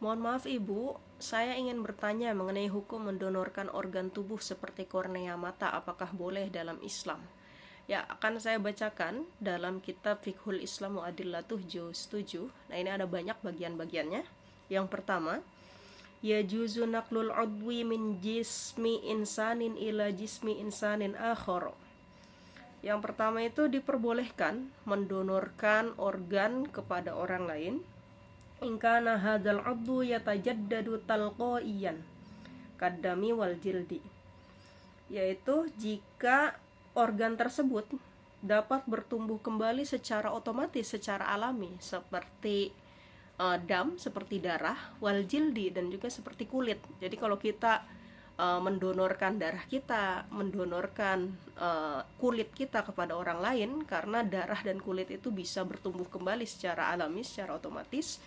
Mohon maaf Ibu, saya ingin bertanya mengenai hukum mendonorkan organ tubuh seperti kornea mata, apakah boleh dalam Islam? Ya, akan saya bacakan dalam kitab Fiqhul Islam wa Adillatuh juz 7. Nah, ini ada banyak bagian-bagiannya. Yang pertama, yajuzu naqlul udwi min jismi insanin ila jismi insanin akhar. Yang pertama itu diperbolehkan mendonorkan organ kepada orang lain in kana hadzal 'addu yatajaddadu talqaiyan kadami wal jildi, yaitu jika organ tersebut dapat bertumbuh kembali secara otomatis, secara alami, seperti dam, seperti darah, wal jildi, dan juga seperti kulit. Jadi kalau kita mendonorkan darah kita, mendonorkan kulit kita kepada orang lain, karena darah dan kulit itu bisa bertumbuh kembali secara alami, secara otomatis,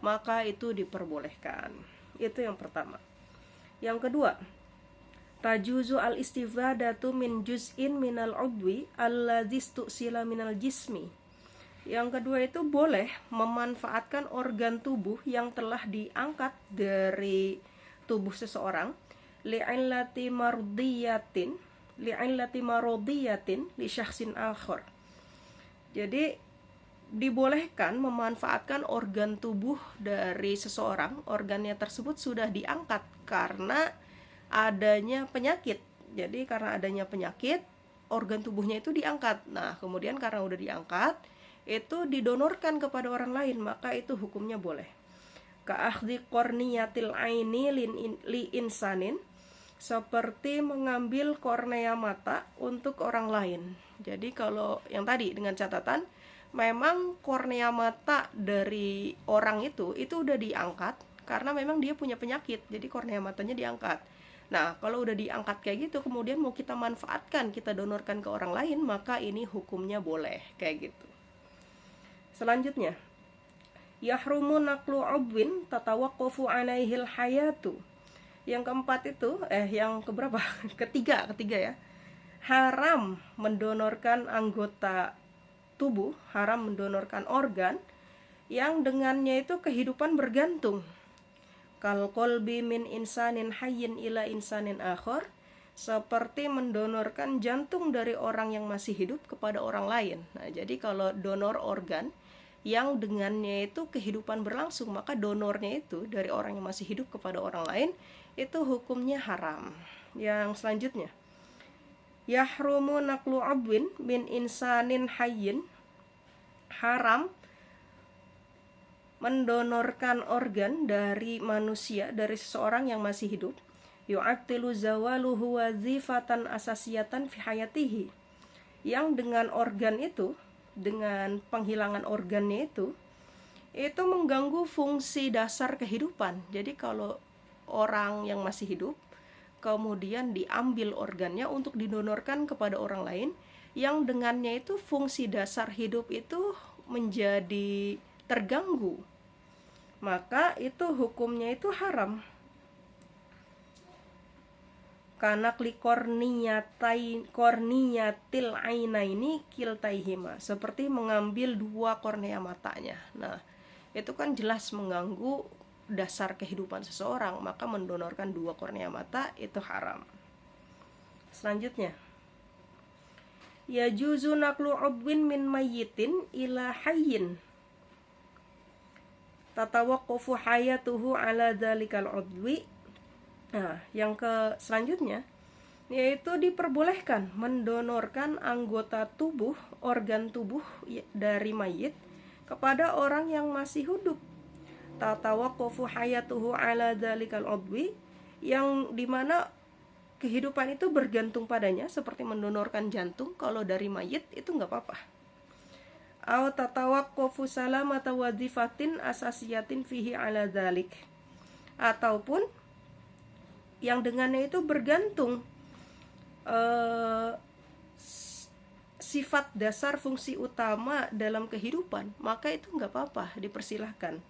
maka itu diperbolehkan. Itu yang pertama. Yang kedua, tajuzu al-istifadatu min juz'in minal udwi alladzi stu'sila minal jismi. Yang kedua itu boleh memanfaatkan organ tubuh yang telah diangkat dari tubuh seseorang li'illati mardiyatin li syakhsin akhar. Jadi dibolehkan memanfaatkan organ tubuh dari seseorang, organnya tersebut sudah diangkat karena adanya penyakit. Jadi karena adanya penyakit, organ tubuhnya itu diangkat. Nah, kemudian karena udah diangkat, itu didonorkan kepada orang lain, maka itu hukumnya boleh. Ka'akhdi korniyatil aini li insanin, seperti mengambil kornea mata untuk orang lain. Jadi kalau yang tadi dengan catatan, memang kornea mata dari orang itu udah diangkat karena memang dia punya penyakit, jadi kornea matanya diangkat. Nah, kalau udah diangkat kayak gitu, kemudian mau kita manfaatkan, kita donorkan ke orang lain, maka ini hukumnya boleh kayak gitu. Selanjutnya, yahrumu naqlu udwin tatawaqqafu alaihil hayatu. Yang keempat itu, yang keberapa? Ketiga ya. Haram mendonorkan anggota tubuh, haram mendonorkan organ yang dengannya itu kehidupan bergantung. Kal qalbi min insanin hayyin ila insanin akhar, seperti mendonorkan jantung dari orang yang masih hidup kepada orang lain. Nah, jadi kalau donor organ yang dengannya itu kehidupan berlangsung, maka donornya itu dari orang yang masih hidup kepada orang lain, itu hukumnya haram. Yang selanjutnya, yahrumu naqlu abwin min insanin hayyin, haram mendonorkan organ dari manusia, dari seseorang yang masih hidup, yu'attilu zawaluhu wazifatan asasiyatan fi hayatihi, yang dengan organ itu, dengan penghilangan organnya itu mengganggu fungsi dasar kehidupan. Jadi kalau orang yang masih hidup kemudian diambil organnya untuk didonorkan kepada orang lain yang dengannya itu fungsi dasar hidup itu menjadi terganggu, maka itu hukumnya itu haram. Karena korniyatil ainaini kiltaihima, seperti mengambil dua kornea matanya. Nah, itu kan jelas mengganggu dasar kehidupan seseorang, maka mendonorkan dua kornea mata itu haram. Selanjutnya, yajuzu naqlu udwin min mayyitin ila hayyin tatawaqqafu hayatuhu ala dzalikal udwi. Nah, yang selanjutnya yaitu diperbolehkan mendonorkan anggota tubuh, organ tubuh dari mayit kepada orang yang masih hidup. Tatawaqqafu hayatuhu ala dzalikal udwi, yang dimana kehidupan itu bergantung padanya, seperti mendonorkan jantung kalau dari mayit itu nggak apa-apa. Aw tatawaqqafu salamata wazifatin asasiyatin fihi ala dzalik, ataupun yang dengannya itu bergantung sifat dasar fungsi utama dalam kehidupan, maka itu nggak apa-apa, dipersilahkan.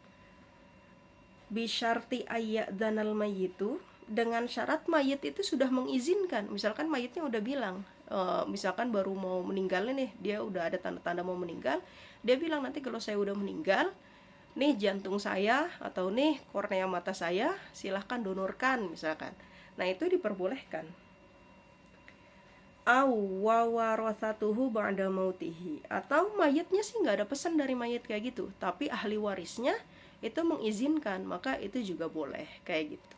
Bisyarti ayyadzanal mayyitu, dengan syarat mayit itu sudah mengizinkan. Misalkan mayitnya udah bilang, misalkan baru mau meninggal nih, dia udah ada tanda-tanda mau meninggal, dia bilang nanti kalau saya udah meninggal, nih jantung saya atau nih kornea mata saya, silahkan donorkan misalkan. Nah itu diperbolehkan. Au wawarasatuhu ba'da mautihi, atau mayatnya sih nggak ada pesan dari mayat kayak gitu, tapi ahli warisnya itu mengizinkan, maka itu juga boleh kayak gitu.